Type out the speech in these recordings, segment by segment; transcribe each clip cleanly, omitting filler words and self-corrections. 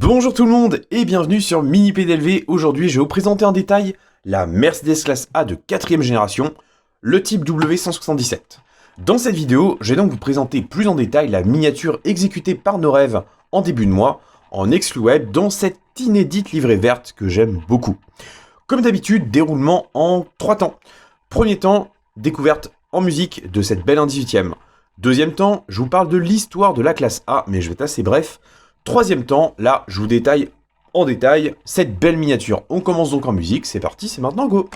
Bonjour tout le monde et bienvenue sur Mini PDLV. Aujourd'hui je vais vous présenter en détail la Mercedes classe A de 4ème génération, le type W177. Dans cette vidéo, je vais donc vous présenter plus en détail la miniature exécutée par nos rêves en début de mois, en exclu web, dans cette inédite livrée verte que j'aime beaucoup. Comme d'habitude, déroulement en 3 temps. Premier temps, découverte en musique de cette belle 1/18e. Deuxième temps, je vous parle de l'histoire de la classe A, mais je vais être assez bref. Troisième temps, là, je vous détaille en détail cette belle miniature. On commence donc en musique, c'est parti, c'est maintenant go!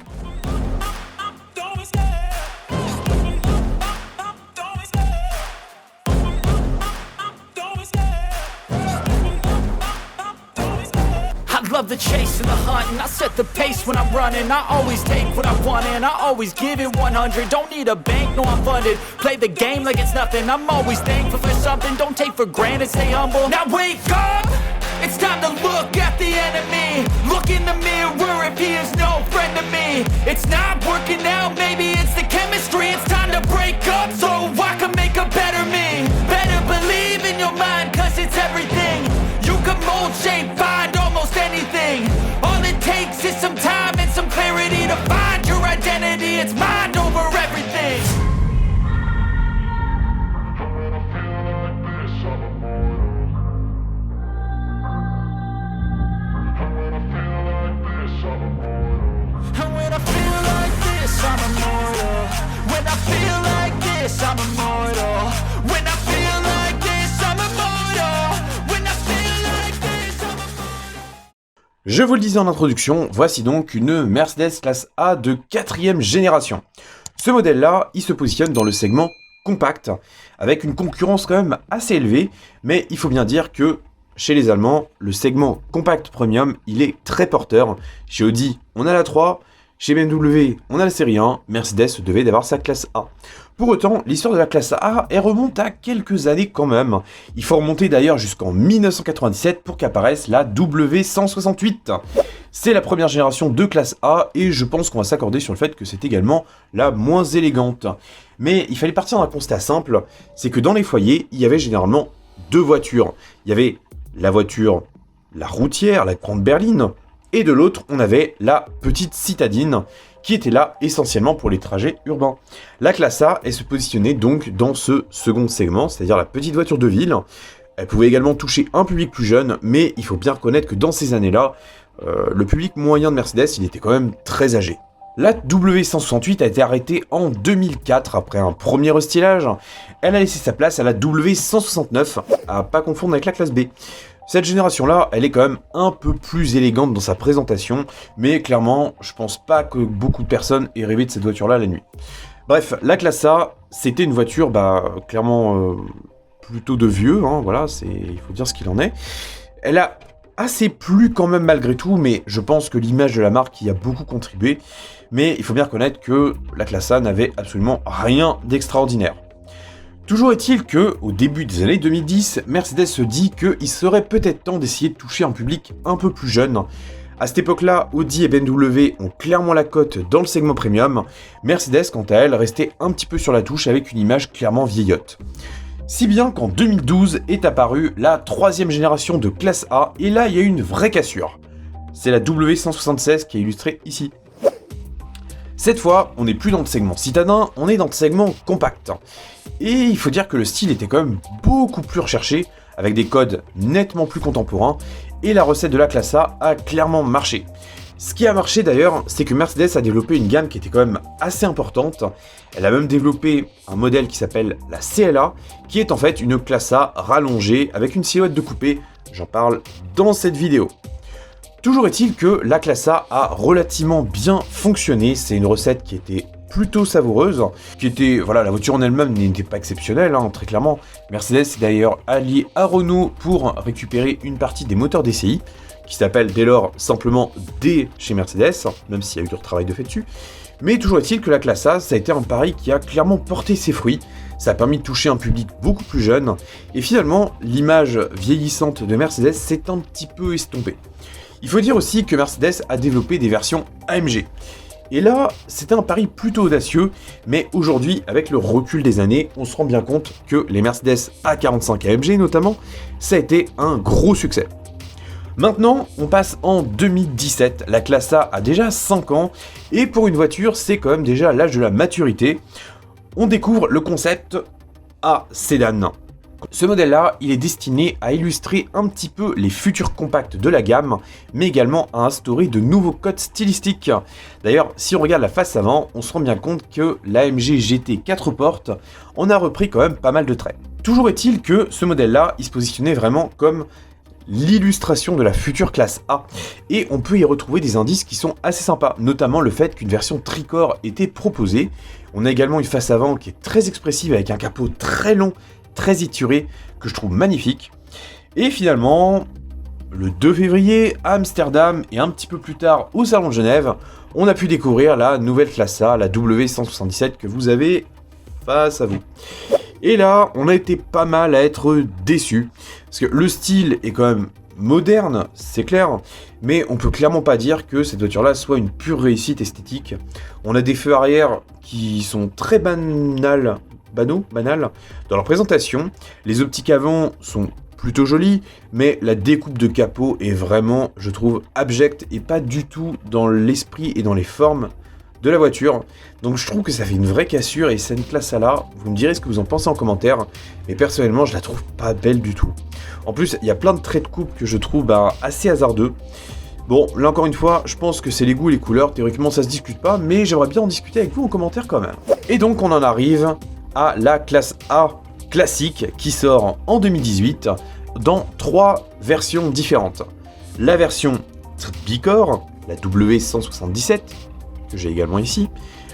Love the chase and the hunt, and I set the pace when I'm running. I always take what I want and I always give it 100. Don't need a bank, no I'm funded. Play the game like it's nothing. I'm always thankful for something. Don't take for granted, stay humble. Now wake up, it's time to look at the enemy. Look in the mirror if he is no friend to me. It's not working out, maybe it's the chemistry. It's time to break up so I can make a better me. Better believe in your mind, cause it's everything. You can mold, shape, find almost anything. All it takes is some time and some clarity to find your identity. It's mind over everything. And when I feel like this, I'm immortal. When I feel like this, I'm immortal. When I feel like this, I'm immortal. When I feel like this, I'm immortal. Je vous le disais en introduction, voici donc une Mercedes classe A de 4ème génération. Ce modèle-là, il se positionne dans le segment compact, avec une concurrence quand même assez élevée, mais il faut bien dire que chez les Allemands, le segment compact premium, il est très porteur. Chez Audi, on a la 3, chez BMW, on a la série 1, Mercedes se devait d'avoir sa classe A. Pour autant, l'histoire de la classe A, elle remonte à quelques années quand même. Il faut remonter d'ailleurs jusqu'en 1997 pour qu'apparaisse la W168. C'est la première génération de classe A et je pense qu'on va s'accorder sur le fait que c'est également la moins élégante. Mais il fallait partir d'un constat simple, c'est que dans les foyers, il y avait généralement deux voitures. Il y avait la voiture, la routière, la grande berline, et de l'autre, on avait la petite citadine, qui était là essentiellement pour les trajets urbains. La classe A, elle se positionnait donc dans ce second segment, c'est-à-dire la petite voiture de ville. Elle pouvait également toucher un public plus jeune, mais il faut bien reconnaître que dans ces années-là, le public moyen de Mercedes, il était quand même très âgé. La W168 a été arrêtée en 2004 après un premier restylage. Elle a laissé sa place à la W169, à pas confondre avec la classe B. Cette génération-là, elle est quand même un peu plus élégante dans sa présentation, mais clairement, je pense pas que beaucoup de personnes aient rêvé de cette voiture-là la nuit. Bref, la classe A, c'était une voiture, clairement, plutôt de vieux, hein, voilà, il faut dire ce qu'il en est. Elle a assez plu quand même malgré tout, mais je pense que l'image de la marque y a beaucoup contribué. Mais il faut bien reconnaître que la classe A n'avait absolument rien d'extraordinaire. Toujours est-il que, au début des années 2010, Mercedes se dit qu'il serait peut-être temps d'essayer de toucher un public un peu plus jeune. À cette époque-là, Audi et BMW ont clairement la cote dans le segment premium. Mercedes, quant à elle, restait un petit peu sur la touche avec une image clairement vieillotte. Si bien qu'en 2012 est apparue la 3ème génération de classe A, et là il y a eu une vraie cassure. C'est la W176 qui est illustrée ici. Cette fois, on n'est plus dans le segment citadin, on est dans le segment compact. Et il faut dire que le style était quand même beaucoup plus recherché, avec des codes nettement plus contemporains, et la recette de la classe A a clairement marché. Ce qui a marché d'ailleurs, c'est que Mercedes a développé une gamme qui était quand même assez importante. Elle a même développé un modèle qui s'appelle la CLA, qui est en fait une classe A rallongée avec une silhouette de coupé. J'en parle dans cette vidéo. Toujours est-il que la classe A relativement bien fonctionné. C'est une recette qui était plutôt savoureuse, la voiture en elle-même n'était pas exceptionnelle, hein, très clairement. Mercedes est d'ailleurs allié à Renault pour récupérer une partie des moteurs DCI, qui s'appelle dès lors simplement D chez Mercedes, même s'il y a eu du travail de fait dessus. Mais toujours est-il que la classe A, ça a été un pari qui a clairement porté ses fruits. Ça a permis de toucher un public beaucoup plus jeune, et finalement, l'image vieillissante de Mercedes s'est un petit peu estompée. Il faut dire aussi que Mercedes a développé des versions AMG. Et là, c'était un pari plutôt audacieux, mais aujourd'hui, avec le recul des années, on se rend bien compte que les Mercedes A45 AMG notamment, ça a été un gros succès. Maintenant, on passe en 2017, la classe A a déjà 5 ans, et pour une voiture, c'est quand même déjà l'âge de la maturité. On découvre le concept A Sedan. Ce modèle-là, il est destiné à illustrer un petit peu les futurs compacts de la gamme, mais également à instaurer de nouveaux codes stylistiques. D'ailleurs, si on regarde la face avant, on se rend bien compte que l'AMG GT 4 portes en a repris quand même pas mal de traits. Toujours est-il que ce modèle-là, il se positionnait vraiment comme l'illustration de la future classe A, et on peut y retrouver des indices qui sont assez sympas, notamment le fait qu'une version tricorps était proposée. On a également une face avant qui est très expressive avec un capot très long, très étiré, que je trouve magnifique. Et finalement, le 2 février à Amsterdam et un petit peu plus tard au Salon de Genève, on a pu découvrir la nouvelle classe A, la W177 que vous avez face à vous. Et là, on a été pas mal à être déçus, parce que le style est quand même moderne, c'est clair, mais on peut clairement pas dire que cette voiture-là soit une pure réussite esthétique. On a des feux arrière qui sont très banals dans leur présentation. Les optiques avant sont plutôt jolies, mais la découpe de capot est vraiment, je trouve, abjecte et pas du tout dans l'esprit et dans les formes de la voiture. Donc je trouve que ça fait une vraie cassure, et cette classe là, vous me direz ce que vous en pensez en commentaire, mais personnellement je la trouve pas belle du tout. En plus, il y a plein de traits de coupe que je trouve assez hasardeux. Bon, là encore une fois, je pense que c'est les goûts et les couleurs, théoriquement ça se discute pas, mais j'aimerais bien en discuter avec vous en commentaire quand même. Et donc on en arrive à la classe A classique qui sort en 2018 dans 3 versions différentes. La version bicorps, la W177, que j'ai également ici.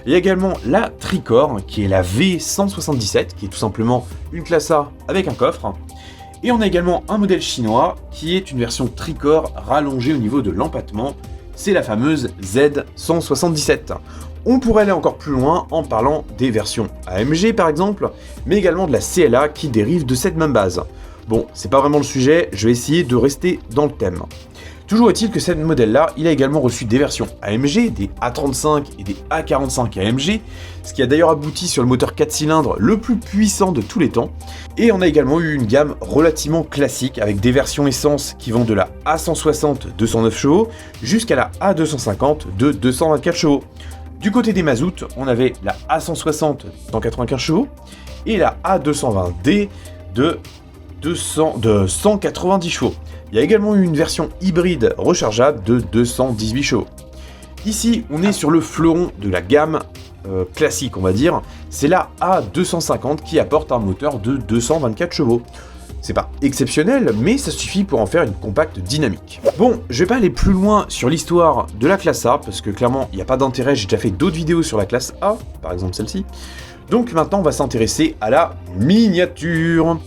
Il y a également la tricorps, qui est la V177, qui est tout simplement une classe A avec un coffre. Et on a également un modèle chinois, qui est une version tricorps rallongée au niveau de l'empattement. C'est la fameuse Z177. On pourrait aller encore plus loin en parlant des versions AMG par exemple, mais également de la CLA qui dérive de cette même base. Bon, c'est pas vraiment le sujet, je vais essayer de rester dans le thème. Toujours est-il que ce modèle-là, il a également reçu des versions AMG, des A35 et des A45 AMG, ce qui a d'ailleurs abouti sur le moteur 4 cylindres le plus puissant de tous les temps. Et on a également eu une gamme relativement classique avec des versions essence qui vont de la A160 209 chevaux jusqu'à la A250 de 224 chevaux. Du côté des mazout, on avait la A160 195 chevaux et la A220D de 190 chevaux. Il y a également eu une version hybride rechargeable de 218 chevaux. Ici, on est sur le fleuron de la gamme classique, on va dire. C'est la A250 qui apporte un moteur de 224 chevaux. C'est pas exceptionnel, mais ça suffit pour en faire une compacte dynamique. Bon, je vais pas aller plus loin sur l'histoire de la classe A, parce que clairement, il n'y a pas d'intérêt. J'ai déjà fait d'autres vidéos sur la classe A, par exemple celle-ci. Donc maintenant, on va s'intéresser à la miniature.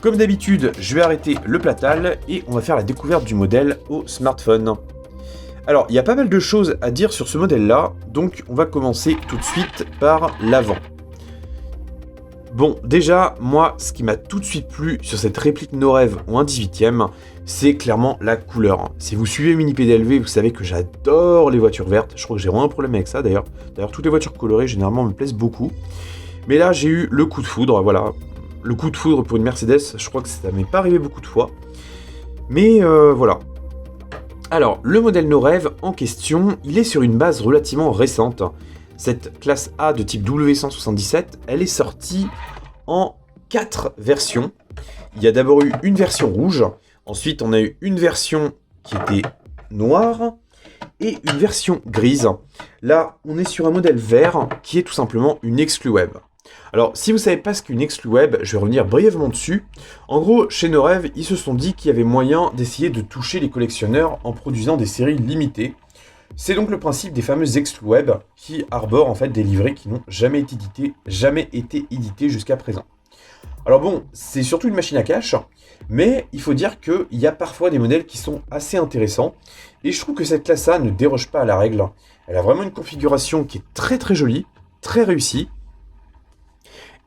Comme d'habitude, je vais arrêter le platal et on va faire la découverte du modèle au smartphone. Alors, il y a pas mal de choses à dire sur ce modèle-là, donc on va commencer tout de suite par l'avant. Bon, déjà, moi, ce qui m'a tout de suite plu sur cette réplique Norev ou un 18e, c'est clairement la couleur. Si vous suivez Mini PDLV, vous savez que j'adore les voitures vertes. Je crois que j'ai vraiment un problème avec ça, d'ailleurs. D'ailleurs, toutes les voitures colorées, généralement, me plaisent beaucoup. Mais là, j'ai eu le coup de foudre, voilà. Le coup de foudre pour une Mercedes, je crois que ça m'est pas arrivé beaucoup de fois. Mais voilà. Alors, le modèle Norev en question, il est sur une base relativement récente. Cette classe A de type W177, elle est sortie en 4 versions. Il y a d'abord eu une version rouge, ensuite on a eu une version qui était noire et une version grise. Là, on est sur un modèle vert qui est tout simplement une exclue web. Alors, si vous ne savez pas ce qu'est une exclue web, je vais revenir brièvement dessus. En gros, chez Norev, ils se sont dit qu'il y avait moyen d'essayer de toucher les collectionneurs en produisant des séries limitées. C'est donc le principe des fameuses exclue web qui arborent en fait des livrets qui n'ont jamais été édités jusqu'à présent. Alors bon, c'est surtout une machine à cash, mais il faut dire qu'il y a parfois des modèles qui sont assez intéressants. Et je trouve que cette classe A ne déroge pas à la règle. Elle a vraiment une configuration qui est très très jolie, très réussie.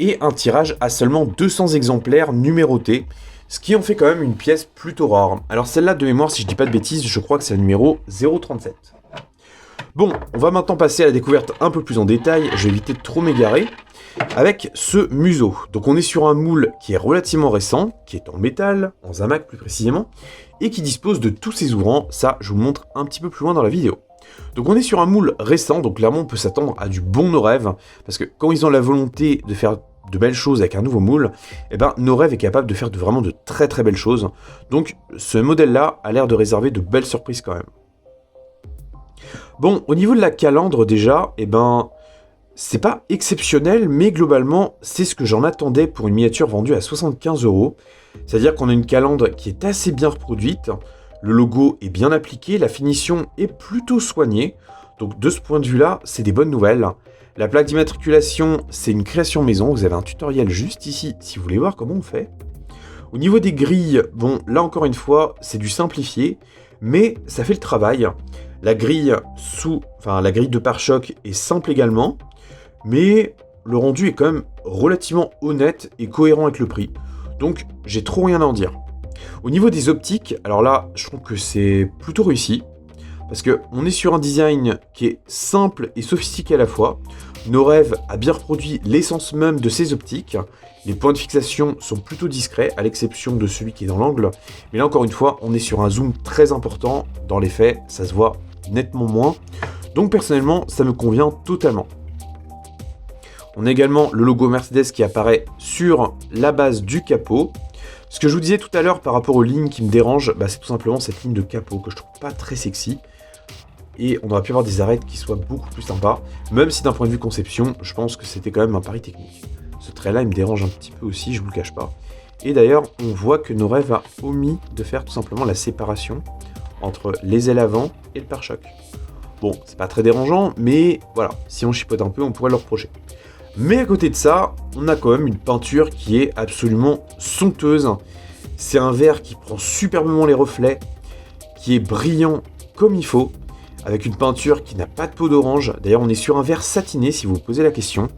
Et un tirage à seulement 200 exemplaires numérotés, ce qui en fait quand même une pièce plutôt rare. Alors celle-là, de mémoire, si je dis pas de bêtises, je crois que c'est le numéro 037. Bon, on va maintenant passer à la découverte un peu plus en détail, je vais éviter de trop m'égarer. avec ce museau. Donc on est sur un moule qui est relativement récent, qui est en métal, en zamac plus précisément, et qui dispose de tous ses ouvrants. Ça, je vous le montre un petit peu plus loin dans la vidéo. Donc on est sur un moule récent, donc clairement on peut s'attendre à du bon Norev, parce que quand ils ont la volonté de faire de belles choses avec un nouveau moule, eh ben Norev est capable de faire vraiment de très très belles choses. Donc ce modèle-là a l'air de réserver de belles surprises quand même. Bon, au niveau de la calandre déjà, eh ben c'est pas exceptionnel, mais globalement c'est ce que j'en attendais pour une miniature vendue à 75 €. C'est-à-dire qu'on a une calandre qui est assez bien reproduite, le logo est bien appliqué, la finition est plutôt soignée, donc de ce point de vue-là, c'est des bonnes nouvelles. La plaque d'immatriculation, c'est une création maison, vous avez un tutoriel juste ici si vous voulez voir comment on fait. Au niveau des grilles, bon, là encore une fois, c'est du simplifié, mais ça fait le travail. La grille la grille de pare-choc est simple également, mais le rendu est quand même relativement honnête et cohérent avec le prix. Donc, j'ai trop rien à en dire. Au niveau des optiques, alors là, je trouve que c'est plutôt réussi, parce qu'on est sur un design qui est simple et sophistiqué à la fois. Norev a bien reproduit l'essence même de ses optiques. Les points de fixation sont plutôt discrets, à l'exception de celui qui est dans l'angle. Mais là, encore une fois, on est sur un zoom très important. Dans les faits, ça se voit nettement moins. Donc, personnellement, ça me convient totalement. On a également le logo Mercedes qui apparaît sur la base du capot. Ce que je vous disais tout à l'heure par rapport aux lignes qui me dérangent, c'est tout simplement cette ligne de capot que je trouve pas très sexy. Et on aurait pu avoir des arêtes qui soient beaucoup plus sympas, même si d'un point de vue conception, je pense que c'était quand même un pari technique. Ce trait-là, il me dérange un petit peu aussi, je vous le cache pas. Et d'ailleurs, on voit que Norev a omis de faire tout simplement la séparation entre les ailes avant et le pare-choc. Bon, c'est pas très dérangeant, mais voilà, si on chipote un peu, on pourrait le reprocher. Mais à côté de ça, on a quand même une peinture qui est absolument somptueuse. C'est un verre qui prend superbement les reflets, qui est brillant comme il faut, avec une peinture qui n'a pas de peau d'orange. D'ailleurs, on est sur un verre satiné, si vous vous posez la question.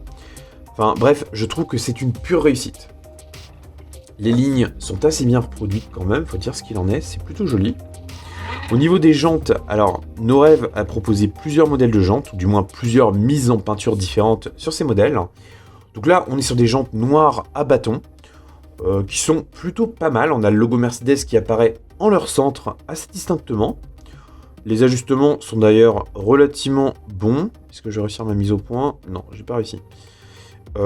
Enfin bref, je trouve que c'est une pure réussite. Les lignes sont assez bien reproduites quand même, faut dire ce qu'il en est, c'est plutôt joli. Au niveau des jantes, alors Norev a proposé plusieurs modèles de jantes, ou du moins plusieurs mises en peinture différentes sur ces modèles. Donc là, on est sur des jantes noires à bâton, qui sont plutôt pas mal. On a le logo Mercedes qui apparaît en leur centre assez distinctement. Les ajustements sont d'ailleurs relativement bons. Est-ce que je vais réussir ma mise au point? Non, j'ai pas réussi.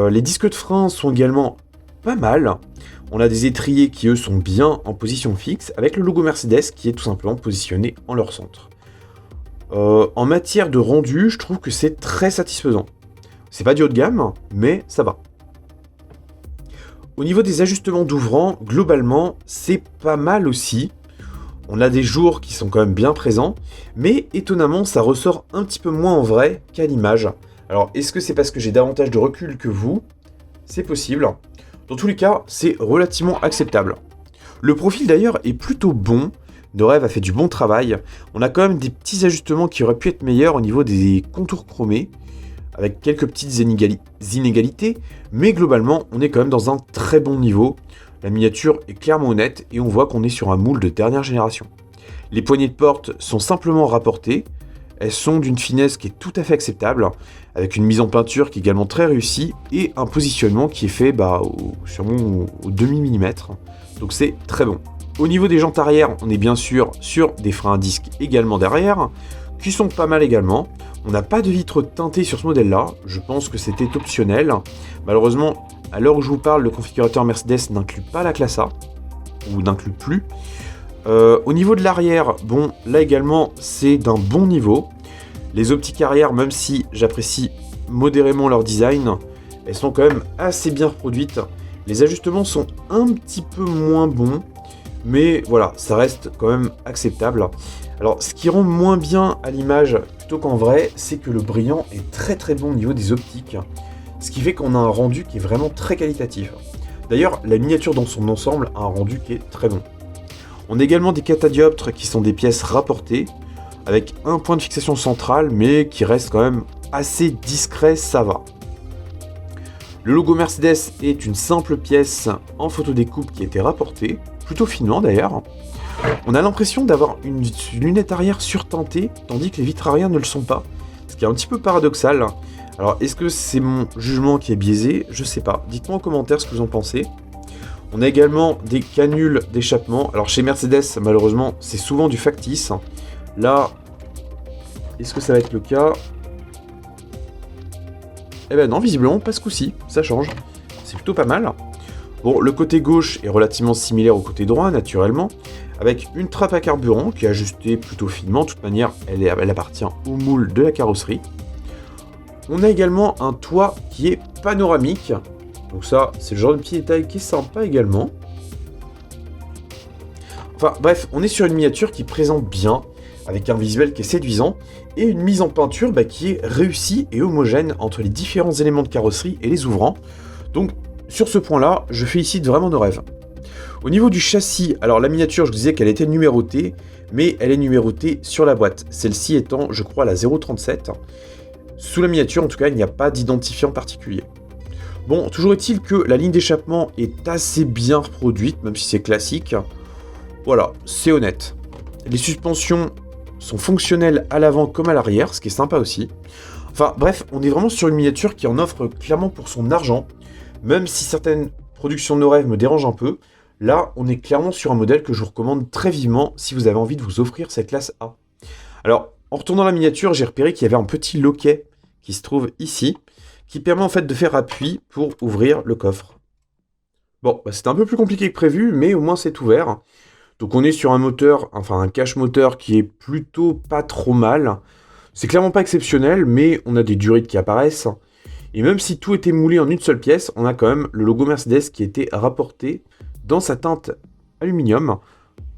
Les disques de frein sont également pas mal. On a des étriers qui, eux, sont bien en position fixe, avec le logo Mercedes qui est tout simplement positionné en leur centre. En matière de rendu, je trouve que c'est très satisfaisant. C'est pas du haut de gamme, mais ça va. Au niveau des ajustements d'ouvrant, globalement, c'est pas mal aussi. On a des jours qui sont quand même bien présents, mais étonnamment, ça ressort un petit peu moins en vrai qu'à l'image. Alors, est-ce que c'est parce que j'ai davantage de recul que vous? C'est possible. Dans tous les cas, c'est relativement acceptable. Le profil d'ailleurs est plutôt bon. Norev a fait du bon travail. On a quand même des petits ajustements qui auraient pu être meilleurs au niveau des contours chromés, avec quelques petites inégalités, mais globalement, on est quand même dans un très bon niveau. La miniature est clairement honnête et on voit qu'on est sur un moule de dernière génération. Les poignées de porte sont simplement rapportées. Elles sont d'une finesse qui est tout à fait acceptable, avec une mise en peinture qui est également très réussie et un positionnement qui est fait sûrement au demi-millimètre. Donc c'est très bon. Au niveau des jantes arrière, on est bien sûr sur des freins à disque également derrière, qui sont pas mal également. On n'a pas de vitre teintée sur ce modèle-là, je pense que c'était optionnel. Malheureusement, à l'heure où je vous parle, le configurateur Mercedes n'inclut pas la classe A, ou n'inclut plus. Au niveau de l'arrière, bon, là également, c'est d'un bon niveau. Les optiques arrière, même si j'apprécie modérément leur design, elles sont quand même assez bien reproduites. Les ajustements sont un petit peu moins bons, mais voilà, ça reste quand même acceptable. Alors, ce qui rend moins bien à l'image plutôt qu'en vrai, c'est que le brillant est très très bon au niveau des optiques, ce qui fait qu'on a un rendu qui est vraiment très qualitatif. D'ailleurs, la miniature dans son ensemble a un rendu qui est très bon. On a également des catadioptres qui sont des pièces rapportées, avec un point de fixation central, mais qui reste quand même assez discret, ça va. Le logo Mercedes est une simple pièce en photodécoupe qui a été rapportée, plutôt finement d'ailleurs. On a l'impression d'avoir une lunette arrière surteintée, tandis que les vitres arrière ne le sont pas, ce qui est un petit peu paradoxal. Alors, est-ce que c'est mon jugement qui est biaisé? Je sais pas. Dites-moi en commentaire ce que vous en pensez. On a également des canules d'échappement. Alors, chez Mercedes, malheureusement, c'est souvent du factice. Là, est-ce que ça va être le cas? Eh ben non, visiblement, pas ce coup-ci. Ça change. C'est plutôt pas mal. Bon, le côté gauche est relativement similaire au côté droit, naturellement, avec une trappe à carburant qui est ajustée plutôt finement. De toute manière, elle appartient au moule de la carrosserie. On a également un toit qui est panoramique. Donc ça, c'est le genre de petit détail qui est sympa également. Enfin bref, on est sur une miniature qui présente bien, avec un visuel qui est séduisant, et une mise en peinture qui est réussie et homogène entre les différents éléments de carrosserie et les ouvrants. Donc sur ce point-là, je félicite vraiment nos rêves. Au niveau du châssis, alors la miniature, je disais qu'elle était numérotée, mais elle est numérotée sur la boîte. Celle-ci étant, je crois, la 037. Sous la miniature, en tout cas, il n'y a pas d'identifiant particulier. Bon, toujours est-il que la ligne d'échappement est assez bien reproduite, même si c'est classique. Voilà, c'est honnête. Les suspensions sont fonctionnelles à l'avant comme à l'arrière, ce qui est sympa aussi. Enfin bref, on est vraiment sur une miniature qui en offre clairement pour son argent, même si certaines productions de nos rêves me dérangent un peu. Là, on est clairement sur un modèle que je vous recommande très vivement si vous avez envie de vous offrir cette classe A. Alors, en retournant la miniature, j'ai repéré qu'il y avait un petit loquet qui se trouve ici, qui permet en fait de faire appui pour ouvrir le coffre. Bon, c'est un peu plus compliqué que prévu, mais au moins c'est ouvert. Donc on est sur un moteur, enfin un cache moteur qui est plutôt pas trop mal. C'est clairement pas exceptionnel, mais on a des durites qui apparaissent. Et même si tout était moulé en une seule pièce, on a quand même le logo Mercedes qui était rapporté dans sa teinte aluminium,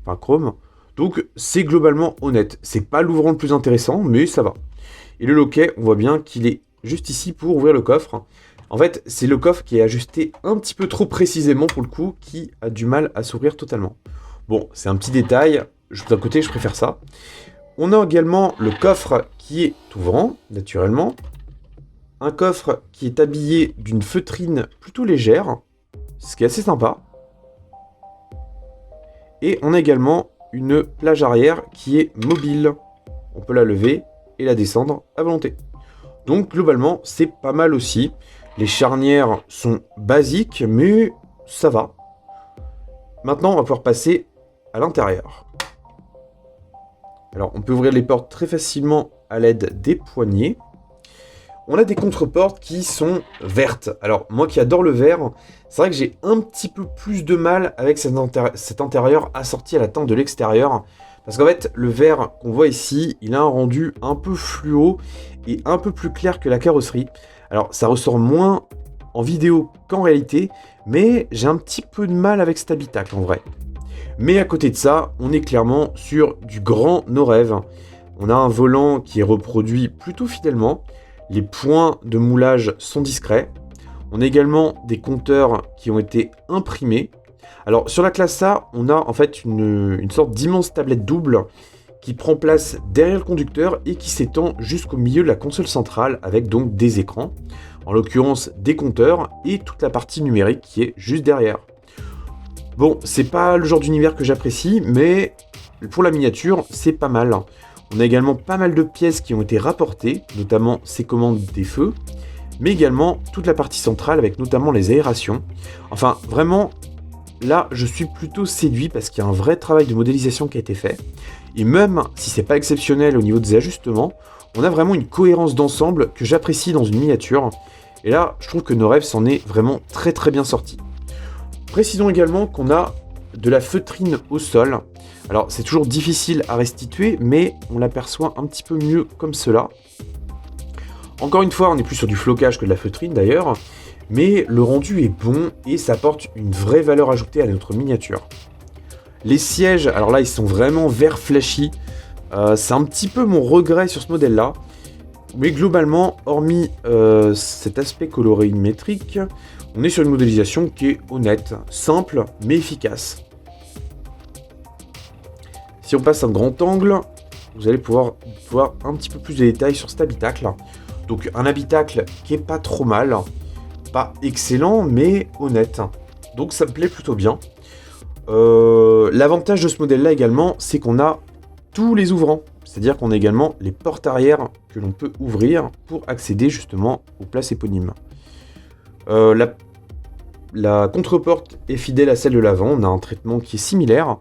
enfin chrome. Donc c'est globalement honnête. C'est pas l'ouvrant le plus intéressant, mais ça va. Et le loquet, on voit bien qu'il est juste ici pour ouvrir le coffre. En fait, c'est le coffre qui est ajusté un petit peu trop précisément pour le coup, qui a du mal à s'ouvrir totalement. Bon, c'est un petit détail, d'un côté je préfère ça. On a également le coffre qui est ouvrant, naturellement. Un coffre qui est habillé d'une feutrine plutôt légère, ce qui est assez sympa. Et on a également une plage arrière qui est mobile. On peut la lever et la descendre à volonté. Donc globalement, c'est pas mal aussi. Les charnières sont basiques, mais ça va. Maintenant, on va pouvoir passer à l'intérieur. Alors, on peut ouvrir les portes très facilement à l'aide des poignées. On a des contre-portes qui sont vertes. Alors, moi qui adore le vert, c'est vrai que j'ai un petit peu plus de mal avec cet intérieur assorti à la teinte de l'extérieur. Parce qu'en fait, le vert qu'on voit ici, il a un rendu un peu fluo et un peu plus clair que la carrosserie. Alors, ça ressort moins en vidéo qu'en réalité, mais j'ai un petit peu de mal avec cet habitacle en vrai. Mais à côté de ça, on est clairement sur du grand nos rêves. On a un volant qui est reproduit plutôt fidèlement. Les points de moulage sont discrets. On a également des compteurs qui ont été imprimés. Alors sur la classe A, on a en fait une sorte d'immense tablette double qui prend place derrière le conducteur et qui s'étend jusqu'au milieu de la console centrale avec donc des écrans. En l'occurrence des compteurs et toute la partie numérique qui est juste derrière. Bon, c'est pas le genre d'univers que j'apprécie, mais pour la miniature, c'est pas mal. On a également pas mal de pièces qui ont été rapportées, notamment ces commandes des feux, mais également toute la partie centrale avec notamment les aérations. Enfin, vraiment, là, je suis plutôt séduit parce qu'il y a un vrai travail de modélisation qui a été fait. Et même si c'est pas exceptionnel au niveau des ajustements, on a vraiment une cohérence d'ensemble que j'apprécie dans une miniature. Et là, je trouve que nos rêves s'en est vraiment très très bien sorti. Précisons également qu'on a de la feutrine au sol. Alors c'est toujours difficile à restituer, mais on l'aperçoit un petit peu mieux comme cela. Encore une fois, on n'est plus sur du flocage que de la feutrine d'ailleurs, mais le rendu est bon et ça apporte une vraie valeur ajoutée à notre miniature. Les sièges, alors là ils sont vraiment vert flashy. C'est un petit peu mon regret sur ce modèle-là. Mais globalement, hormis cet aspect colorimétrique, on est sur une modélisation qui est honnête, simple, mais efficace. Si on passe un grand angle, vous allez pouvoir voir un petit peu plus de détails sur cet habitacle. Donc un habitacle qui est pas trop mal, pas excellent, mais honnête. Donc ça me plaît plutôt bien. L'avantage de ce modèle-là également, c'est qu'on a tous les ouvrants. C'est-à-dire qu'on a également les portes arrière que l'on peut ouvrir pour accéder justement aux places éponymes. La contreporte est fidèle à celle de l'avant, on a un traitement qui est similaire.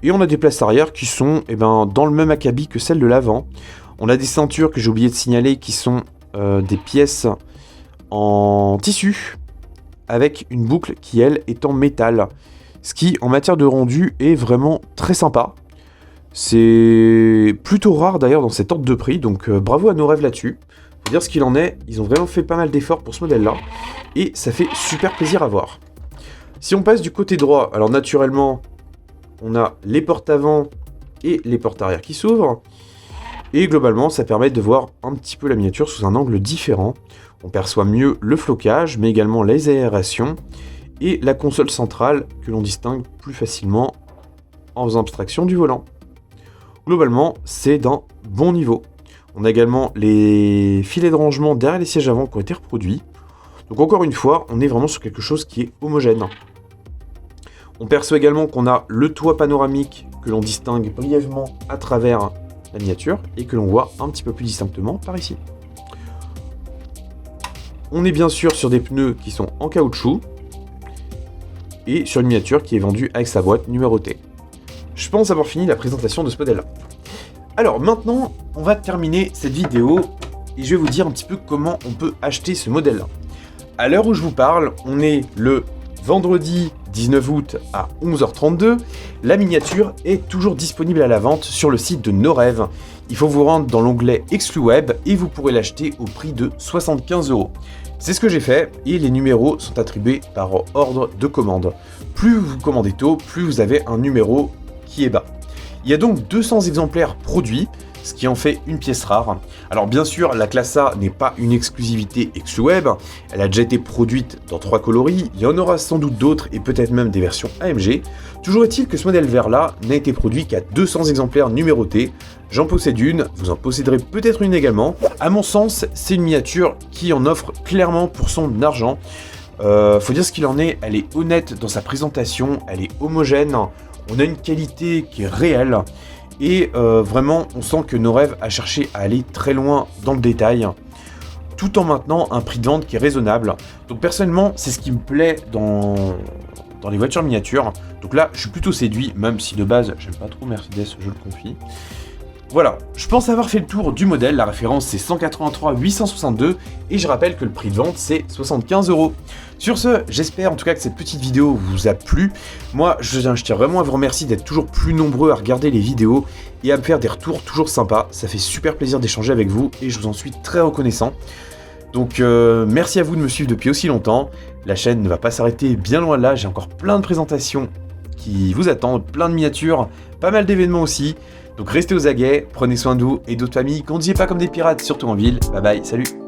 Et on a des places arrière qui sont dans le même acabit que celle de l'avant. On a des ceintures que j'ai oublié de signaler qui sont des pièces en tissu avec une boucle qui, elle, est en métal. Ce qui, en matière de rendu, est vraiment très sympa. C'est plutôt rare d'ailleurs dans cet ordre de prix, donc bravo à nos rêves là-dessus. Faut dire ce qu'il en est, ils ont vraiment fait pas mal d'efforts pour ce modèle-là, et ça fait super plaisir à voir. Si on passe du côté droit, alors naturellement, on a les portes avant et les portes arrière qui s'ouvrent, et globalement ça permet de voir un petit peu la miniature sous un angle différent. On perçoit mieux le flocage, mais également les aérations, et la console centrale que l'on distingue plus facilement en faisant abstraction du volant. Globalement, c'est d'un bon niveau. On a également les filets de rangement derrière les sièges avant qui ont été reproduits. Donc encore une fois, on est vraiment sur quelque chose qui est homogène. On perçoit également qu'on a le toit panoramique que l'on distingue brièvement à travers la miniature et que l'on voit un petit peu plus distinctement par ici. On est bien sûr sur des pneus qui sont en caoutchouc et sur une miniature qui est vendue avec sa boîte numérotée. Je pense avoir fini la présentation de ce modèle-là. Alors maintenant, on va terminer cette vidéo et je vais vous dire un petit peu comment on peut acheter ce modèle-là. À l'heure où je vous parle, on est le vendredi 19 août à 11h32. La miniature est toujours disponible à la vente sur le site de Nos Rêves. Il faut vous rendre dans l'onglet Exclu Web et vous pourrez l'acheter au prix de 75 €. C'est ce que j'ai fait et les numéros sont attribués par ordre de commande. Plus vous commandez tôt, plus vous avez un numéro qui est bas. Il y a donc 200 exemplaires produits, ce qui en fait une pièce rare. Alors bien sûr, la classe A n'est pas une exclusivité Excluweb, elle a déjà été produite dans 3 coloris, il y en aura sans doute d'autres et peut-être même des versions AMG. Toujours est-il que ce modèle vert-là n'a été produit qu'à 200 exemplaires numérotés. J'en possède une, vous en posséderez peut-être une également. À mon sens, c'est une miniature qui en offre clairement pour son argent. Faut dire ce qu'il en est, elle est honnête dans sa présentation, elle est homogène, on a une qualité qui est réelle. Et vraiment, on sent que Nos Rêves a cherché à aller très loin dans le détail, tout en maintenant un prix de vente qui est raisonnable. Donc personnellement, c'est ce qui me plaît dans les voitures miniatures. Donc là, je suis plutôt séduit, même si de base, j'aime pas trop Mercedes, je le confie. Voilà, je pense avoir fait le tour du modèle, la référence c'est 183 862 et je rappelle que le prix de vente c'est 75 €. Sur ce, j'espère en tout cas que cette petite vidéo vous a plu. Moi, je tiens vraiment à vous remercier d'être toujours plus nombreux à regarder les vidéos et à me faire des retours toujours sympas. Ça fait super plaisir d'échanger avec vous et je vous en suis très reconnaissant. Donc merci à vous de me suivre depuis aussi longtemps. La chaîne ne va pas s'arrêter bien loin de là, j'ai encore plein de présentations qui vous attendent, plein de miniatures, pas mal d'événements aussi. Donc restez aux aguets, prenez soin de vous et d'autres familles, conduisez pas comme des pirates, surtout en ville. Bye bye, salut!